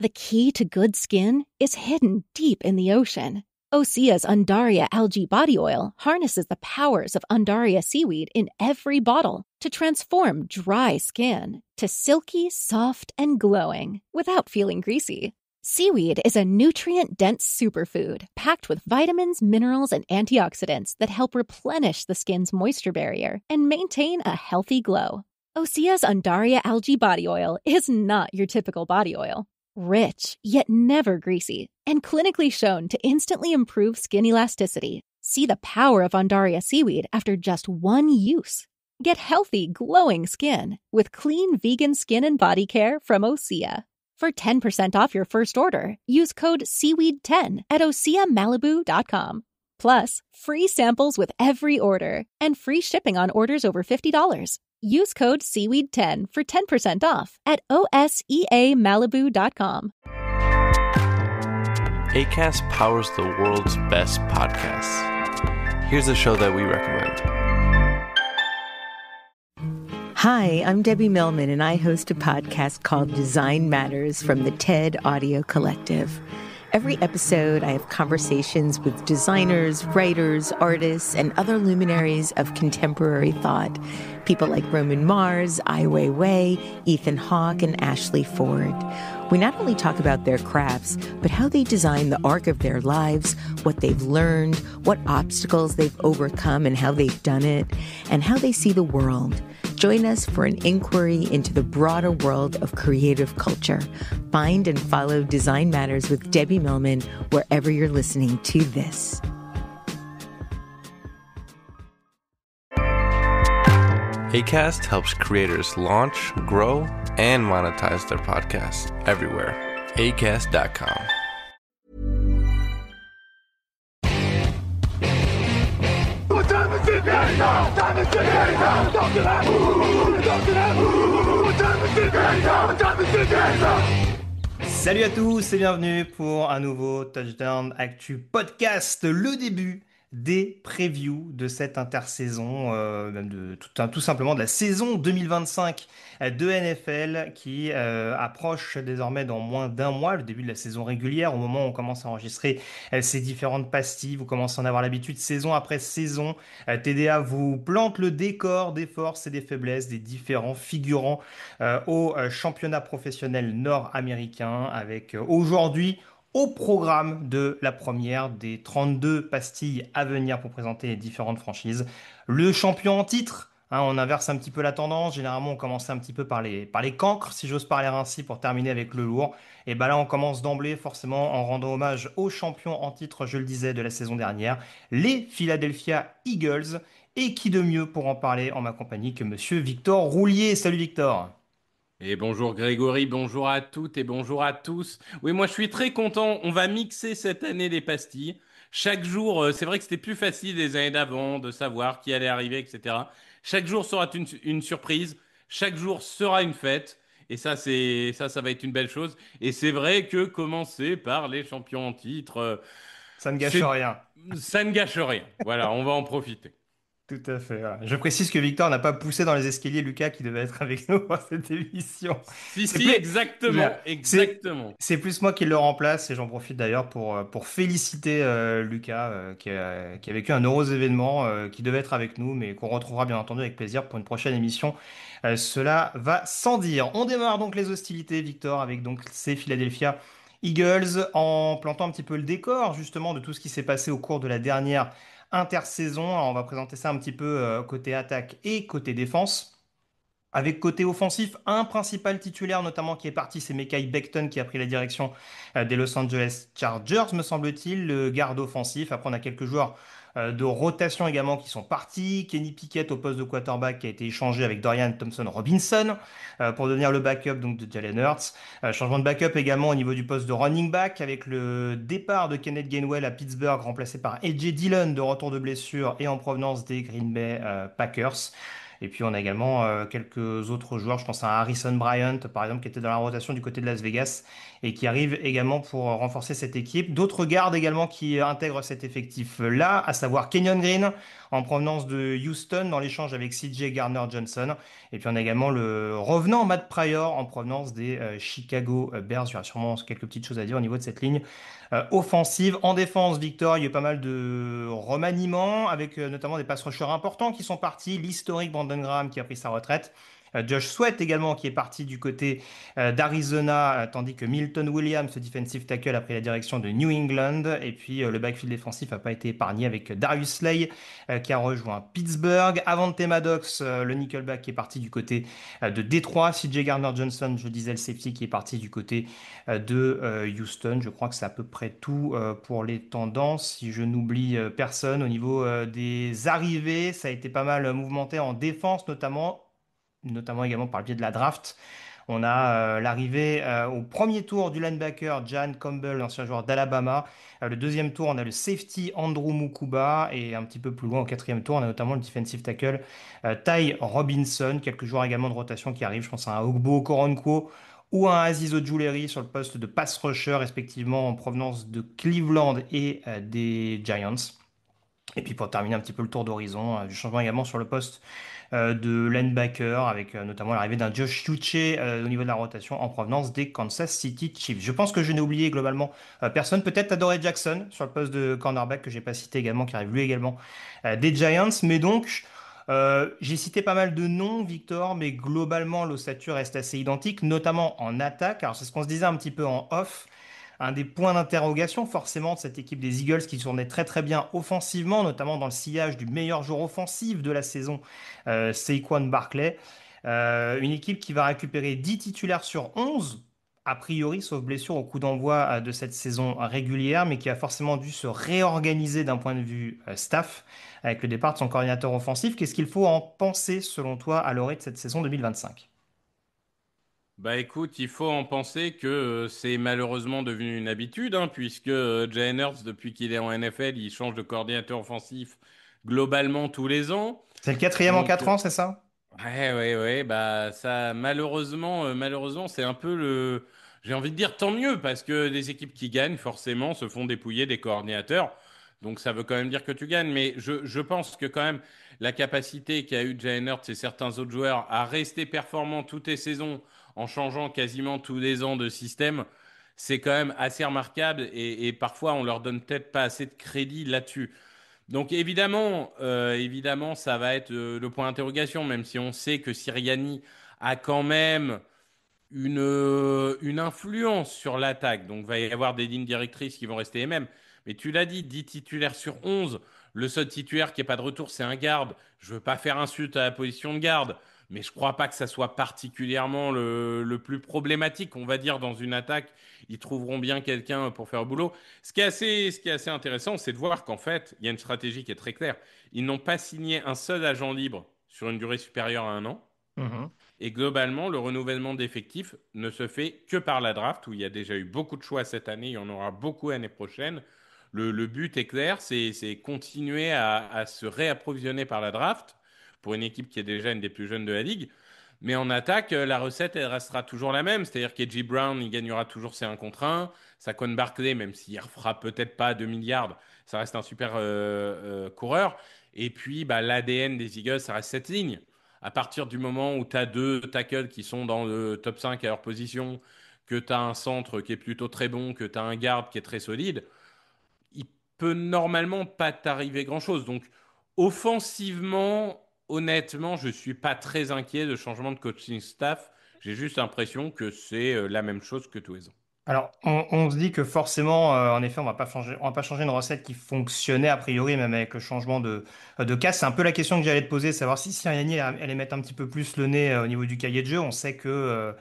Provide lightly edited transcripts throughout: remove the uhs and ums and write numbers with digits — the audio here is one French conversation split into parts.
The key to good skin is hidden deep in the ocean. Osea's Undaria algae body oil harnesses the powers of Undaria seaweed in every bottle to transform dry skin to silky, soft, and glowing without feeling greasy. Seaweed is a nutrient-dense superfood packed with vitamins, minerals, and antioxidants that help replenish the skin's moisture barrier and maintain a healthy glow. Osea's Undaria algae body oil is not your typical body oil. Rich, yet never greasy, and clinically shown to instantly improve skin elasticity. See the power of Undaria seaweed after just one use. Get healthy, glowing skin with clean vegan skin and body care from Osea. For 10% off your first order, use code SEAWEED10 at OseaMalibu.com. Plus, free samples with every order and free shipping on orders over $50. Use code SEAWEED10 for 10% off at OSEAMalibu.com. Acast powers the world's best podcasts. Here's a show that we recommend. Hi, I'm Debbie Millman, and I host a podcast called Design Matters from the TED Audio Collective. Every episode, I have conversations with designers, writers, artists, and other luminaries of contemporary thought. People like Roman Mars, Ai Weiwei, Ethan Hawke, and Ashley Ford. We not only talk about their crafts, but how they design the arc of their lives, what they've learned, what obstacles they've overcome and how they've done it, and how they see the world. Join us for an inquiry into the broader world of creative culture. Find and follow Design Matters with Debbie Millman wherever you're listening to this. Acast helps creators launch, grow, and monetize their podcasts everywhere. Acast.com. Salut à tous et bienvenue pour un nouveau Touchdown Actu Podcast, le début des previews de cette intersaison, tout simplement de la saison 2025 de NFL qui approche désormais dans moins d'un mois, le début de la saison régulière, au moment où on commence à enregistrer ces différentes pastilles. Vous commencez à en avoir l'habitude saison après saison. TDA vous plante le décor des forces et des faiblesses des différents figurants au championnat professionnel nord-américain avec aujourd'hui au programme de la première des 32 pastilles à venir pour présenter les différentes franchises. Le champion en titre, on inverse un petit peu la tendance. Généralement, on commence un petit peu par les cancres, si j'ose parler ainsi, pour terminer avec le lourd. Et ben là, on commence d'emblée, forcément, en rendant hommage aux champions en titre, je le disais, de la saison dernière, les Philadelphia Eagles. Et qui de mieux pour en parler en ma compagnie que Monsieur Victor Roulier. Salut Victor. Et bonjour Grégory, bonjour à toutes et bonjour à tous. Oui, moi je suis très content. On va mixer cette année les pastilles. Chaque jour, c'est vrai que c'était plus facile les années d'avant de savoir qui allait arriver, etc. Chaque jour sera une surprise. Chaque jour sera une fête. Et ça, ça va être une belle chose. Et c'est vrai que commencer par les champions en titre, ça ne gâche rien. Ça ne gâche rien. Voilà, on va en profiter. Tout à fait. Voilà. Je précise que Victor n'a pas poussé dans les escaliers Lucas qui devait être avec nous pour cette émission. Exactement. C'est plus moi qui le remplace et j'en profite d'ailleurs pour féliciter Lucas qui a vécu un heureux événement qui devait être avec nous mais qu'on retrouvera bien entendu avec plaisir pour une prochaine émission. Cela va sans dire. On démarre donc les hostilités, Victor, avec donc ces Philadelphia Eagles en plantant un petit peu le décor justement de tout ce qui s'est passé au cours de la dernière intersaison. Alors, on va présenter ça un petit peu côté attaque et côté défense. Avec côté offensif, un principal titulaire notamment qui est parti, c'est Mekhi Becton qui a pris la direction des Los Angeles Chargers, me semble-t-il, le garde offensif. Après, on a quelques joueurs de rotation également qui sont partis. Kenny Pickett au poste de quarterback qui a été échangé avec Dorian Thompson-Robinson pour devenir le backup donc, de Jalen Hurts. Changement de backup également au niveau du poste de running back avec le départ de Kenneth Gainwell à Pittsburgh remplacé par A.J. Dillon de retour de blessure et en provenance des Green Bay Packers. Et puis on a également quelques autres joueurs, je pense à Harrison Bryant par exemple qui était dans la rotation du côté de Las Vegas et qui arrive également pour renforcer cette équipe. D'autres gardes également qui intègrent cet effectif-là, à savoir Kenyon Green en provenance de Houston dans l'échange avec CJ Gardner-Johnson. Et puis on a également le revenant Matt Pryor en provenance des Chicago Bears. Il y aura sûrement quelques petites choses à dire au niveau de cette ligne offensive. En défense, Victor, il y a eu pas mal de remaniements avec notamment des pass rushers importants qui sont partis. L'historique Brandon Graham qui a pris sa retraite. Josh Sweat également qui est parti du côté d'Arizona, tandis que Milton Williams, ce defensive tackle, a pris la direction de New England. Et puis le backfield défensif n'a pas été épargné avec Darius Slay qui a rejoint Pittsburgh. Avante Maddox, le nickelback qui est parti du côté de Détroit. CJ Gardner-Johnson, je disais le safety qui est parti du côté de Houston. Je crois que c'est à peu près tout pour les tendances. Si je n'oublie personne au niveau des arrivées, ça a été pas mal mouvementé en défense notamment également par le biais de la draft. On a l'arrivée au premier tour du linebacker Jan Campbell, ancien joueur d'Alabama. Le deuxième tour, on a le safety Andrew Mukuba. Et un petit peu plus loin, au quatrième tour, on a notamment le defensive tackle Ty Robinson. Quelques joueurs également de rotation qui arrivent. Je pense à un Ogbo Okoronkwo ou un Aziz Ojulari sur le poste de pass rusher, respectivement en provenance de Cleveland et des Giants. Et puis pour terminer un petit peu le tour d'horizon, du changement également sur le poste de linebacker, avec notamment l'arrivée d'un Josh Uche au niveau de la rotation en provenance des Kansas City Chiefs. Je pense que je n'ai oublié globalement personne, peut-être Adoree Jackson sur le poste de cornerback que j'ai pas cité également, qui arrive lui également des Giants. Mais donc, j'ai cité pas mal de noms, Victor, mais globalement l'ossature reste assez identique, notamment en attaque. Alors c'est ce qu'on se disait un petit peu en off. Un des points d'interrogation forcément de cette équipe des Eagles qui tournait très très bien offensivement, notamment dans le sillage du meilleur joueur offensif de la saison, Saquon Barkley. Une équipe qui va récupérer 10 titulaires sur 11, a priori, sauf blessure au coup d'envoi de cette saison régulière, mais qui a forcément dû se réorganiser d'un point de vue staff avec le départ de son coordinateur offensif. Qu'est-ce qu'il faut en penser selon toi à l'orée de cette saison 2025? Bah écoute, il faut en penser que c'est malheureusement devenu une habitude, hein, puisque Jalen Hurts, depuis qu'il est en NFL, il change de coordinateur offensif globalement tous les ans. C'est le quatrième en Donc, 4 ans, c'est ça? ouais, bah ça, malheureusement, c'est un peu le. J'ai envie de dire tant mieux, parce que les équipes qui gagnent, forcément, se font dépouiller des coordinateurs. Donc ça veut quand même dire que tu gagnes. Mais je pense que quand même, la capacité qu'a eu Jalen Hurts et certains autres joueurs à rester performants toutes les saisons en changeant quasiment tous les ans de système, c'est quand même assez remarquable. Et parfois, on leur donne peut-être pas assez de crédit là-dessus. Donc évidemment, ça va être le point d'interrogation, même si on sait que Sirianni a quand même une influence sur l'attaque. Donc il va y avoir des lignes directrices qui vont rester les mêmes. Mais tu l'as dit, 10 titulaires sur 11. Le seul titulaire qui n'est pas de retour, c'est un garde. Je veux pas faire insulte à la position de garde, mais je crois pas que ça soit particulièrement le plus problématique, on va dire, dans une attaque. Ils trouveront bien quelqu'un pour faire le boulot. Ce qui est assez intéressant, c'est de voir qu'en fait, il y a une stratégie qui est très claire. Ils n'ont pas signé un seul agent libre sur une durée supérieure à un an. Mhm. Et globalement, le renouvellement d'effectifs ne se fait que par la draft, où il y a déjà eu beaucoup de choix cette année, il y en aura beaucoup l'année prochaine. Le but est clair, c'est continuer à se réapprovisionner par la draft pour une équipe qui est déjà une des plus jeunes de la ligue. Mais en attaque, la recette, elle restera toujours la même. C'est-à-dire qu'Edgy Brown, il gagnera toujours ses 1 contre 1. Saquon Barkley, même s'il ne refera peut-être pas 2 milliards, ça reste un super coureur. Et puis, bah, l'ADN des Eagles, ça reste cette ligne. À partir du moment où tu as deux tackles qui sont dans le top 5 à leur position, que tu as un centre qui est plutôt très bon, que tu as un garde qui est très solide, il peut normalement pas t'arriver grand-chose. Donc, offensivement, honnêtement, je suis pas très inquiet de changement de coaching staff. J'ai juste l'impression que c'est la même chose que tous les ans. Alors, on se dit que forcément, en effet, on va pas changer une recette qui fonctionnait a priori, même avec le changement de casse. C'est un peu la question que j'allais te poser, savoir si Sirianni allait mettre un petit peu plus le nez au niveau du cahier de jeu. On sait que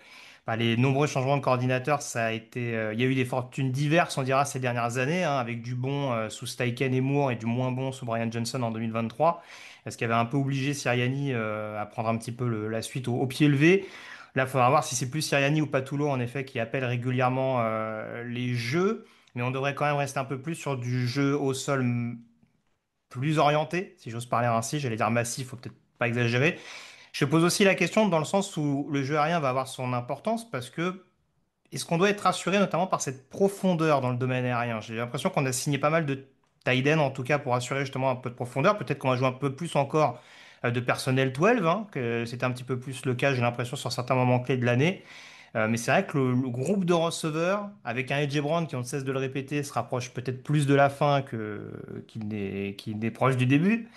bah, les nombreux changements de coordinateur, il y a eu des fortunes diverses, on dira, ces dernières années, hein, avec du bon sous Steichen et Moore et du moins bon sous Brian Johnson en 2023. Ce qui avait un peu obligé Sirianni à prendre un petit peu la suite au pied levé. Là, il faudra voir si c'est plus Sirianni ou Patullo, en effet, qui appelle régulièrement les jeux. Mais on devrait quand même rester un peu plus sur du jeu au sol plus orienté, si j'ose parler ainsi. J'allais dire massif, faut peut-être pas exagérer. Je pose aussi la question dans le sens où le jeu aérien va avoir son importance parce que est-ce qu'on doit être rassuré notamment par cette profondeur dans le domaine aérien? J'ai l'impression qu'on a signé pas mal de tight end, en tout cas pour assurer justement un peu de profondeur. Peut-être qu'on va jouer un peu plus encore de personnel 12, hein, que c'était un petit peu plus le cas, j'ai l'impression, sur certains moments clés de l'année. Mais c'est vrai que le groupe de receveurs, avec un A.J. Brown qui, on ne cesse de le répéter, se rapproche peut-être plus de la fin qu'il n'est proche du début.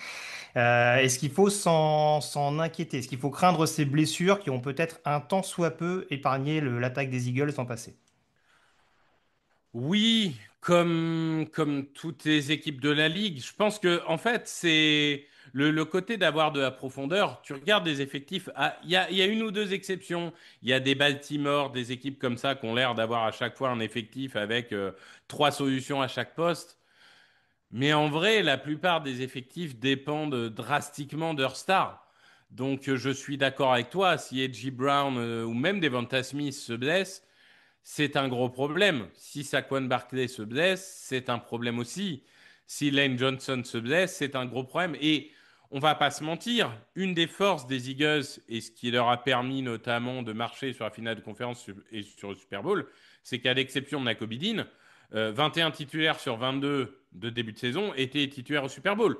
Est-ce qu'il faut s'en inquiéter? Est-ce qu'il faut craindre ces blessures qui ont peut-être un tant soit peu épargné l'attaque des Eagles en passé? Oui, comme toutes les équipes de la ligue, je pense que en fait c'est le côté d'avoir de la profondeur. Tu regardes des effectifs, il y a une ou deux exceptions. Il y a des Baltimore, des équipes comme ça qui ont l'air d'avoir à chaque fois un effectif avec trois solutions à chaque poste. Mais en vrai, la plupart des effectifs dépendent drastiquement de leurs stars. Donc je suis d'accord avec toi. Si A.J. Brown ou même Devonta Smith se blessent, c'est un gros problème. Si Saquon Barkley se blesse, c'est un problème aussi. Si Lane Johnson se blesse, c'est un gros problème. Et on va pas se mentir, une des forces des Eagles et ce qui leur a permis notamment de marcher sur la finale de conférence et sur le Super Bowl, c'est qu'à l'exception de Nakobe Dean, 21 titulaires sur 22 de début de saison étaient titulaires au Super Bowl.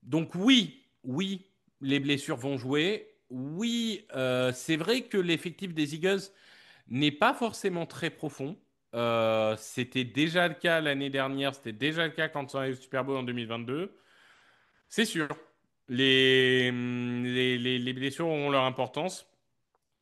Donc oui, oui, les blessures vont jouer. Oui, c'est vrai que l'effectif des Eagles n'est pas forcément très profond. C'était déjà le cas l'année dernière, c'était déjà le cas quand on a eu le Super Bowl en 2022. C'est sûr, les blessures ont leur importance,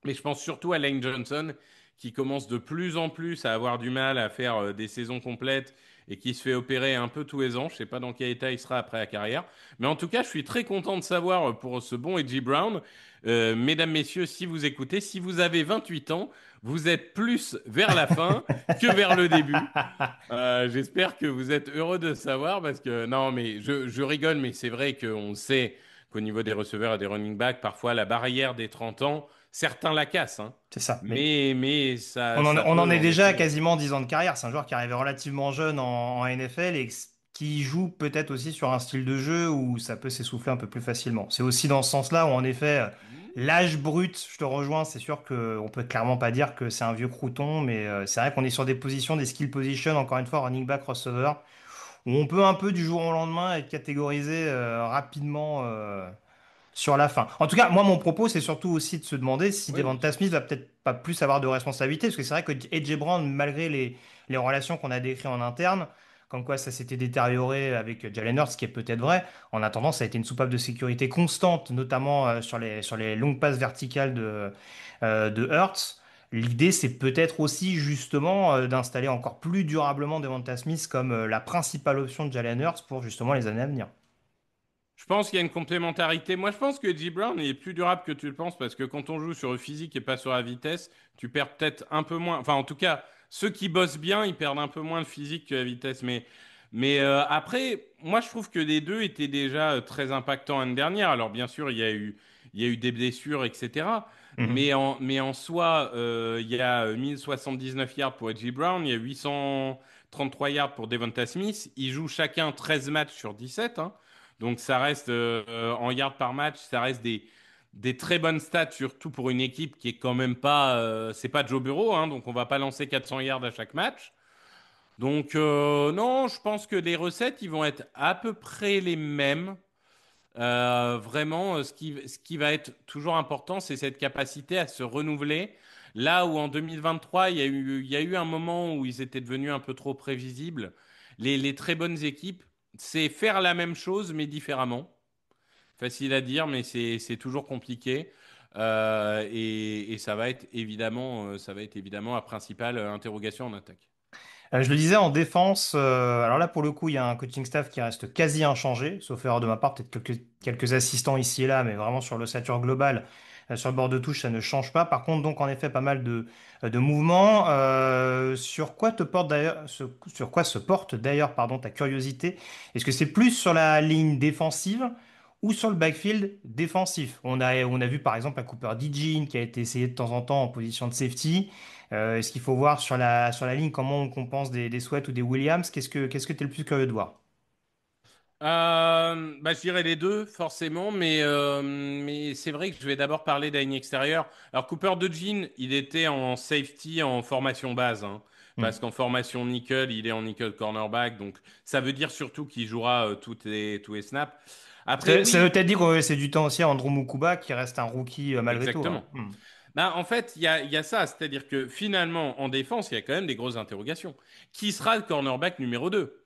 mais je pense surtout à Lane Johnson qui commence de plus en plus à avoir du mal à faire des saisons complètes et qui se fait opérer un peu tous les ans. Je ne sais pas dans quel état il sera après la carrière. Mais en tout cas, je suis très content de savoir pour ce bon A.J. Brown. Mesdames, messieurs, si vous écoutez, si vous avez 28 ans, vous êtes plus vers la fin que vers le début. J'espère que vous êtes heureux de savoir parce que non, mais je rigole, mais c'est vrai qu'on sait qu'au niveau des receveurs et des running backs, parfois la barrière des 30 ans, certains la cassent, hein. C'est ça. Mais Mais on en, ça on en peut est en déjà à effet. quasiment 10 ans de carrière. C'est un joueur qui arrivait relativement jeune en NFL et qui joue peut-être aussi sur un style de jeu où ça peut s'essouffler un peu plus facilement. C'est aussi dans ce sens-là où, en effet, l'âge brut, je te rejoins, c'est sûr qu'on peut clairement pas dire que c'est un vieux crouton, mais c'est vrai qu'on est sur des positions, des skill positions, encore une fois, running back, receiver, où on peut un peu du jour au lendemain être catégorisé rapidement. Sur la fin. En tout cas, moi, mon propos, c'est surtout aussi de se demander si Oui, bien Devonta sûr. Smith va peut-être pas plus avoir de responsabilité, parce que c'est vrai que AJ Brown, malgré les relations qu'on a décrites en interne, comme quoi ça s'était détérioré avec Jalen Hurts, ce qui est peut-être vrai, en attendant, ça a été une soupape de sécurité constante, notamment sur les longues passes verticales de Hurts. L'idée, c'est peut-être aussi justement d'installer encore plus durablement Devonta Smith comme la principale option de Jalen Hurts pour justement les années à venir. Je pense qu'il y a une complémentarité. Moi, je pense que J. Brown est plus durable que tu le penses parce que quand on joue sur le physique et pas sur la vitesse, tu perds peut-être un peu moins. Enfin, en tout cas, ceux qui bossent bien, ils perdent un peu moins de physique que la vitesse. Mais après, moi, je trouve que les deux étaient déjà très impactants l'année dernière. Alors, bien sûr, il y a eu des blessures, etc. Mhm. Mais en soi, il y a 1079 yards pour J. Brown, il y a 833 yards pour Devonta Smith. Ils jouent chacun 13 matchs sur 17, hein. Donc ça reste en yards par match, ça reste des très bonnes stats, surtout pour une équipe qui est quand même pas, c'est pas Joe Burrow, hein, donc on va pas lancer 400 yards à chaque match. Donc non, je pense que les recettes, ils vont être à peu près les mêmes. Vraiment, ce qui va être toujours important, c'est cette capacité à se renouveler. Là où en 2023, il y a eu un moment où ils étaient devenus un peu trop prévisibles. Les très bonnes équipes, c'est faire la même chose mais différemment. Facile à dire, mais c'est toujours compliqué. Et ça va être évidemment la principale interrogation en attaque. Je le disais en défense, alors là pour le coup il y a un coaching staff qui reste quasi inchangé, sauf erreur de ma part, peut-être quelques assistants ici et là, mais vraiment sur l'ossature globale, sur le bord de touche ça ne change pas. Par contre donc en effet pas mal de mouvements. Sur quoi te porte d'ailleurs, sur quoi se porte d'ailleurs pardon ta curiosité? Est-ce que c'est plus sur la ligne défensive ou sur le backfield défensif? On a vu par exemple un Cooper DeJean qui a été essayé de temps en temps en position de safety. Est-ce qu'il faut voir sur la ligne comment on compense des Sweat ou des Williams? Qu'est-ce que tu es le plus curieux de voir? Bah, je dirais les deux, forcément, mais c'est vrai que je vais d'abord parler d'un extérieur. Alors, Cooper DeJean, il était en safety en formation base, hein, Hmm. parce qu'en formation nickel, il est en nickel cornerback, donc ça veut dire surtout qu'il jouera tous les snaps. Après, Ça veut oui, peut-être dire qu'on va laisser du temps aussi à Andrew Mukuba, qui reste un rookie malgré tout, hein. exactement. Bah, en fait, il y a ça, c'est-à-dire que finalement, en défense, il y a quand même des grosses interrogations. Qui sera le cornerback numéro 2?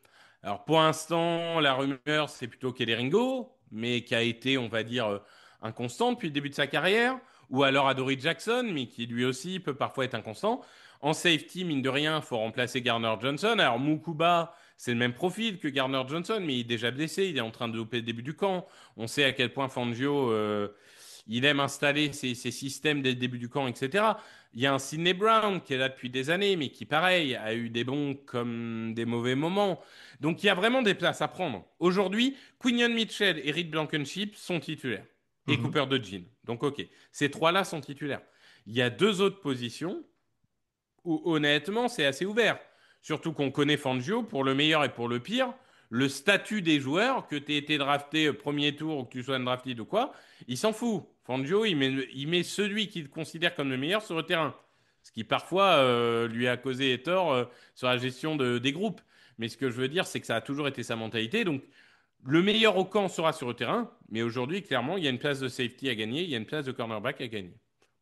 Alors, pour l'instant, la rumeur, c'est plutôt Ringo, mais qui a été, on va dire, inconstant depuis le début de sa carrière, ou alors Adoree Jackson, mais qui lui aussi peut parfois être inconstant. En safety, mine de rien, il faut remplacer Garner Johnson. Alors, Mukuba, c'est le même profil que Garner Johnson, mais il est déjà blessé, il est en train de louper le début du camp. On sait à quel point Fangio, il aime installer ses systèmes dès le début du camp, etc. Il y a un Sidney Brown qui est là depuis des années, mais qui, pareil, a eu des bons comme des mauvais moments. Donc il y a vraiment des places à prendre. Aujourd'hui, Quinion Mitchell et Reed Blankenship sont titulaires. Et Mhm. Cooper DeJean. Donc ok, ces trois-là sont titulaires. Il y a deux autres positions où honnêtement c'est assez ouvert. Surtout qu'on connaît Fangio pour le meilleur et pour le pire. Le statut des joueurs, que tu aies été drafté premier tour ou que tu sois drafté ou quoi, il s'en fout. Fangio, il met celui qu'il considère comme le meilleur sur le terrain. Ce qui parfois lui a causé tort sur la gestion des groupes. Mais ce que je veux dire, c'est que ça a toujours été sa mentalité. Donc, le meilleur au camp sera sur le terrain. Mais aujourd'hui, clairement, il y a une place de safety à gagner. Il y a une place de cornerback à gagner.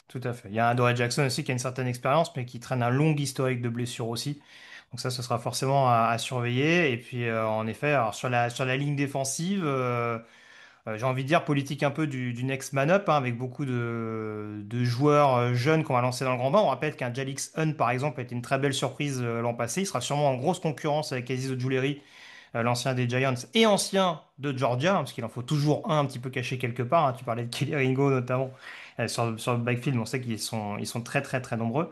Tout à fait. Il y a un Adoree Jackson aussi qui a une certaine expérience, mais qui traîne un long historique de blessures aussi. Donc ça, ce sera forcément à surveiller. Et puis, en effet, alors sur la ligne défensive, j'ai envie de dire politique un peu du next man up, hein, avec beaucoup de joueurs jeunes qu'on va lancer dans le grand bain. On rappelle qu'un Jalix Hunt, par exemple, a été une très belle surprise l'an passé. Il sera sûrement en grosse concurrence avec Aziz Ojulari, l'ancien des Giants et ancien de Georgia, hein, parce qu'il en faut toujours un petit peu caché quelque part, hein. Tu parlais de Kelly Ringo notamment sur le backfield, on sait ils sont très très très nombreux.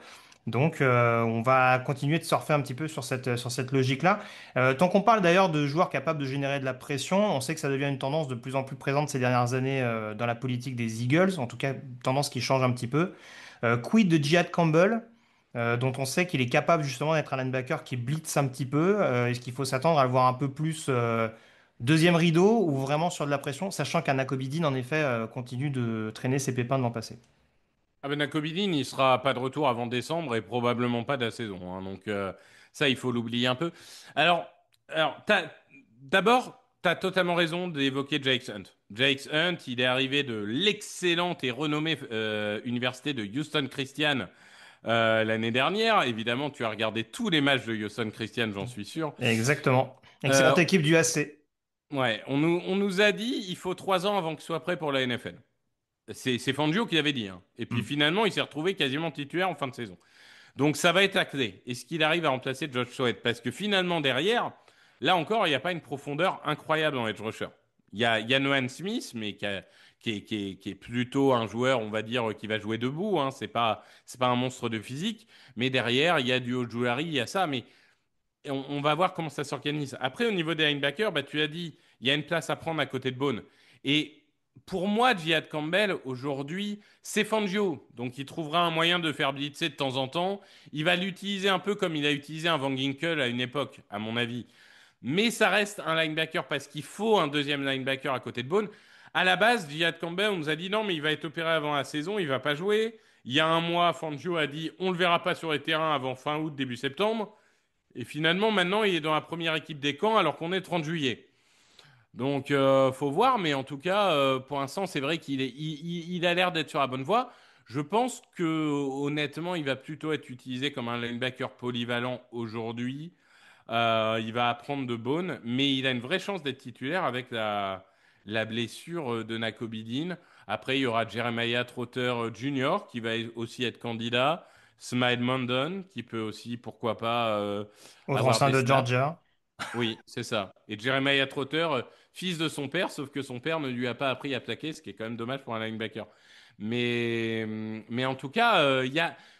Donc on va continuer de surfer un petit peu sur cette logique-là. Tant qu'on parle d'ailleurs de joueurs capables de générer de la pression, on sait que ça devient une tendance de plus en plus présente ces dernières années dans la politique des Eagles, en tout cas tendance qui change un petit peu. Quid de Jihad Campbell, dont on sait qu'il est capable justement d'être un linebacker qui blitz un petit peu. Est-ce qu'il faut s'attendre à le voir un peu plus deuxième rideau ou vraiment sur de la pression, sachant qu'un Dean en effet continue de traîner ses pépins de l'an passé. Ah ben Nakovidin, il sera pas de retour avant décembre et probablement pas de la saison, hein. Donc ça, il faut l'oublier un peu. Alors, d'abord, tu as totalement raison d'évoquer Jake Hunt. Jake Hunt, il est arrivé de l'excellente et renommée université de Houston Christian l'année dernière. Évidemment, tu as regardé tous les matchs de Houston Christian, j'en suis sûr. Exactement. Euh, Excellente équipe du AC. ouais, on nous a dit il faut 3 ans avant qu'il soit prêt pour la NFL. C'est Fangio qui l'avait dit, hein. Et puis Hmm. finalement, il s'est retrouvé quasiment titulaire en fin de saison. Donc ça va être à clé. Est-ce qu'il arrive à remplacer Josh Sweat? Parce que finalement, derrière, là encore, il n'y a pas une profondeur incroyable en edge rusher. Il y a Noah Smith, mais qui est plutôt un joueur, on va dire, qui va jouer debout, hein. C'est pas un monstre de physique. Mais derrière, il y a du Ojulari, il y a ça. Mais on va voir comment ça s'organise. Après, au niveau des linebackers, bah, tu as dit, il y a une place à prendre à côté de Bone. Et pour moi, Jihad Campbell, aujourd'hui, c'est Fangio. Donc, il trouvera un moyen de faire blitzer de temps en temps. Il va l'utiliser un peu comme il a utilisé un Van Ginkel à une époque, à mon avis. Mais ça reste un linebacker parce qu'il faut un deuxième linebacker à côté de Bone. À la base, Jihad Campbell, on nous a dit non, mais il va être opéré avant la saison, il va pas jouer. Il y a un mois, Fangio a dit on le verra pas sur les terrains avant fin août, début septembre. Et finalement, maintenant, il est dans la première équipe des camps alors qu'on est le 30 juillet. Donc, faut voir, mais en tout cas, pour l'instant, c'est vrai il a l'air d'être sur la bonne voie. Je pense que, honnêtement, il va plutôt être utilisé comme un linebacker polyvalent aujourd'hui. Il va apprendre de Bone, mais il a une vraie chance d'être titulaire avec la blessure de Nakobidin. Après, il y aura Jeremiah Trotter Jr. qui va aussi être candidat. Smile Mondon qui peut aussi, pourquoi pas, Autre avoir ancien des de snaps. Georgia. Oui, c'est ça. Et Jeremiah Trotter, fils de son père, sauf que son père ne lui a pas appris à plaquer, ce qui est quand même dommage pour un linebacker. Mais en tout cas,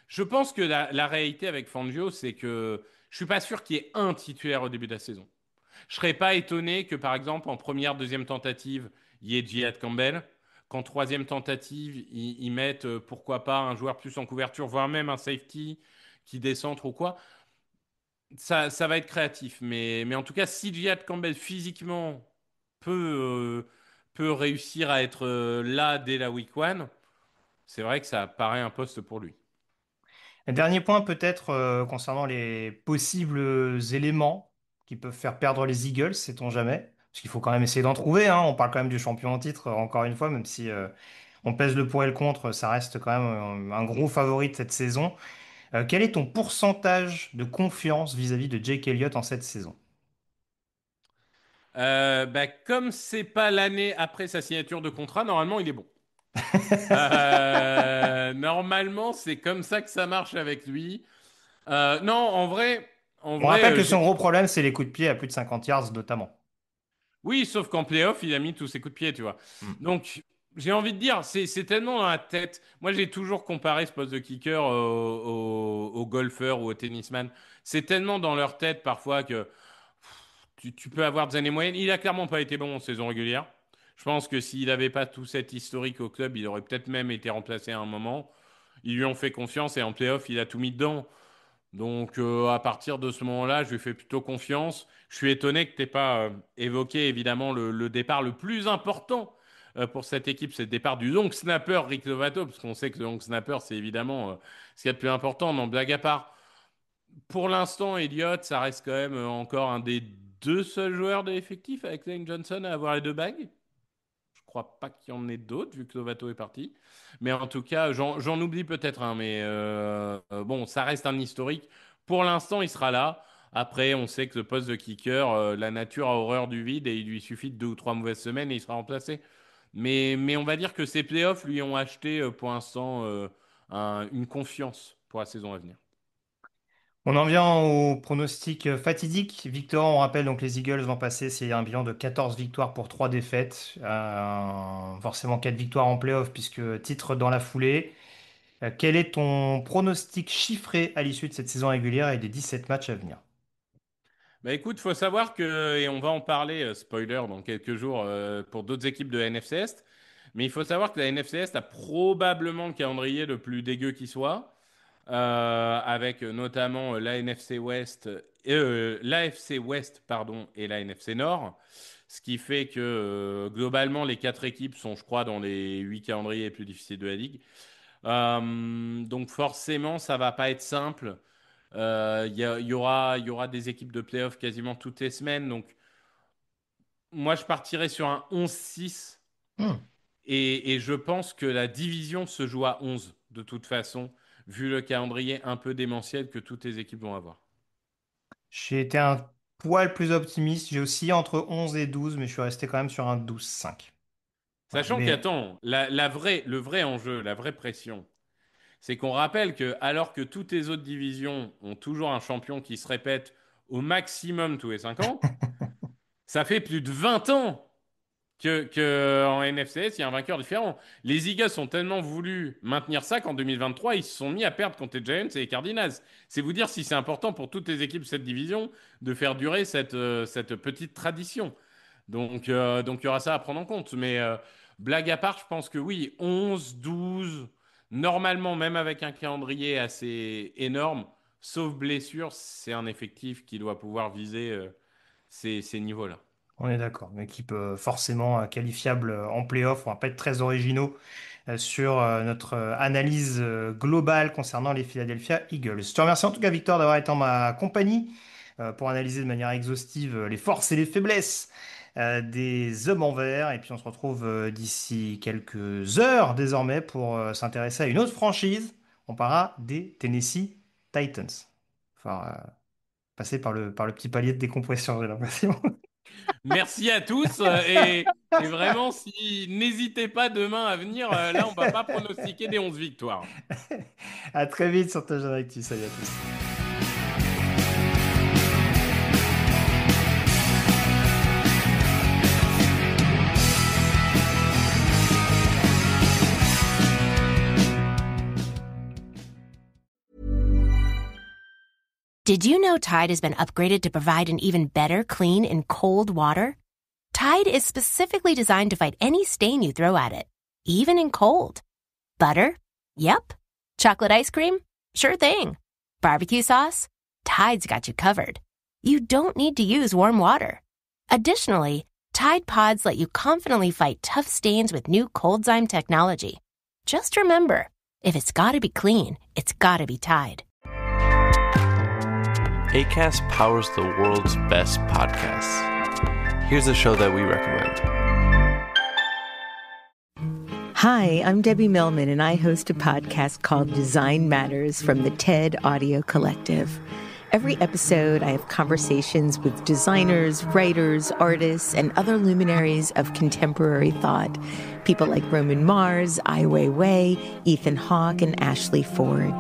je pense que la réalité avec Fangio, c'est que je suis pas sûr qu'il y ait un titulaire au début de la saison. Je serais pas étonné que, par exemple, en première, deuxième tentative, il y ait Jihad Campbell. Qu'en troisième tentative, ils mettent, pourquoi pas, un joueur plus en couverture, voire même un safety qui descend ou quoi. Ça va être créatif. Mais en tout cas, si Jihad Campbell, physiquement, peut réussir à être là dès la week 1, c'est vrai que ça paraît un poste pour lui. Un dernier point peut-être concernant les possibles éléments qui peuvent faire perdre les Eagles, sait-on jamais? Parce qu'il faut quand même essayer d'en trouver, hein. On parle quand même du champion en titre, encore une fois, même si on pèse le pour et le contre, ça reste quand même un gros favori de cette saison. Quel est ton pourcentage de confiance vis-à-vis de Jake Elliott en cette saison? Comme c'est pas l'année après sa signature de contrat, normalement il est bon. Normalement, c'est comme ça que ça marche avec lui. Non, en On vrai, rappelle que son gros problème, c'est les coups de pied à plus de 50 yards, notamment. oui, sauf qu'en playoff, il a mis tous ses coups de pied, tu vois. Hmm. Donc, j'ai envie de dire, c'est tellement dans la tête. Moi, j'ai toujours comparé ce poste de kicker au golfeur ou au tennisman. C'est tellement dans leur tête parfois que tu peux avoir des années moyennes. Il a clairement pas été bon en saison régulière. Je pense que s'il n'avait pas tout cet historique au club, il aurait peut-être même été remplacé à un moment. Ils lui ont fait confiance et en playoff, il a tout mis dedans. Donc, à partir de ce moment-là, je lui fais plutôt confiance. Je suis étonné que tu n'aies pas évoqué, évidemment, le départ le plus important pour cette équipe. C'est le départ du long snapper Rick Lovato, parce qu'on sait que le long snapper, c'est évidemment ce qu'il y a de plus important. Non, blague à part. Pour l'instant, Elliott, ça reste quand même encore un des deux seuls joueurs de l'effectif avec Lane Johnson à avoir les deux bagues. Je crois pas qu'il y en ait d'autres, vu que Lovato est parti. Mais en tout cas, j'en oublie peut-être un. Mais bon, ça reste un historique. Pour l'instant, il sera là. Après, on sait que le poste de kicker, la nature a horreur du vide et il lui suffit de 2 ou 3 mauvaises semaines et il sera remplacé. Mais on va dire que ces playoffs lui ont acheté pour l'instant une confiance pour la saison à venir. On en vient au pronostic fatidique. Victor, on rappelle donc les Eagles vont passer, c'est un bilan de 14 victoires pour 3 défaites. Forcément 4 victoires en playoff puisque titre dans la foulée. Quel est ton pronostic chiffré à l'issue de cette saison régulière et des 17 matchs à venir? Bah écoute, faut savoir que, et on va en parler, spoiler, dans quelques jours pour d'autres équipes de NFC Est, mais il faut savoir que la NFC Est a probablement le calendrier le plus dégueu qui soit, avec notamment l'AFC Ouest, pardon, et la NFC Nord, ce qui fait que globalement les 4 équipes sont, je crois, dans les 8 calendriers les plus difficiles de la ligue. Donc forcément, ça va pas être simple. Il y aura des équipes de playoff quasiment toutes les semaines. Donc, moi, je partirais sur un 11-6. Hmm. Et je pense que la division se joue à 11, de toute façon, vu le calendrier un peu démentiel que toutes les équipes vont avoir. J'ai été un poil plus optimiste. J'ai aussi entre 11 et 12, mais je suis resté quand même sur un 12-5. Voilà. Sachant Mais qu'attends, le vrai enjeu, la vraie pression, c'est qu'on rappelle que alors que toutes les autres divisions ont toujours un champion qui se répète au maximum tous les 5 ans, ça fait plus de 20 ans que en NFCS, il y a un vainqueur différent. Les Eagles ont tellement voulu maintenir ça qu'en 2023, ils se sont mis à perdre contre les Giants et les Cardinals. C'est vous dire si c'est important pour toutes les équipes de cette division de faire durer cette petite tradition. Donc il y aura ça à prendre en compte. Mais blague à part, je pense que oui, 11, 12, normalement, même avec un calendrier assez énorme, sauf blessure, c'est un effectif qui doit pouvoir viser ces niveaux-là. on est d'accord. Une équipe forcément qualifiable en playoff. On va pas être très originaux sur notre analyse globale concernant les Philadelphia Eagles. Je te remercie en tout cas, Victor, d'avoir été en ma compagnie pour analyser de manière exhaustive les forces et les faiblesses des hommes en vert. Et puis on se retrouve d'ici quelques heures désormais pour s'intéresser à une autre franchise. On parlera des Tennessee Titans. Enfin, passer par le petit palier de décompression, j'ai l'impression. Merci à tous et vraiment, si n'hésitez pas demain à venir, là, on va pas pronostiquer des 11 victoires. À très vite sur Touchdown Actu. Salut à tous. Did you know Tide has been upgraded to provide an even better clean in cold water? Tide is specifically designed to fight any stain you throw at it, even in cold. Butter? Yep. Chocolate ice cream? Sure thing. Barbecue sauce? Tide's got you covered. You don't need to use warm water. Additionally, Tide Pods let you confidently fight tough stains with new Cold-Zyme technology. Just remember, if it's gotta be clean, it's gotta be Tide. Acast powers the world's best podcasts. Here's a show that we recommend. Hi, I'm Debbie Millman, and I host a podcast called Design Matters from the TED Audio Collective. Every episode, I have conversations with designers, writers, artists, and other luminaries of contemporary thought. People like Roman Mars, Ai Weiwei, Ethan Hawke, and Ashley Ford.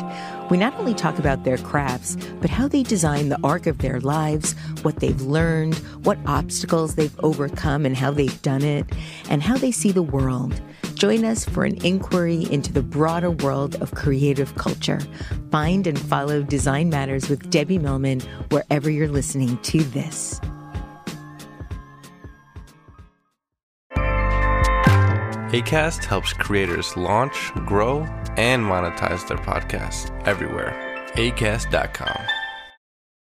We not only talk about their crafts, but how they design the arc of their lives, what they've learned, what obstacles they've overcome and how they've done it, and how they see the world. Join us for an inquiry into the broader world of creative culture. Find and follow Design Matters with Debbie Millman wherever you're listening to this. Acast helps creators launch, grow, and monetize their podcasts everywhere. Acast.com.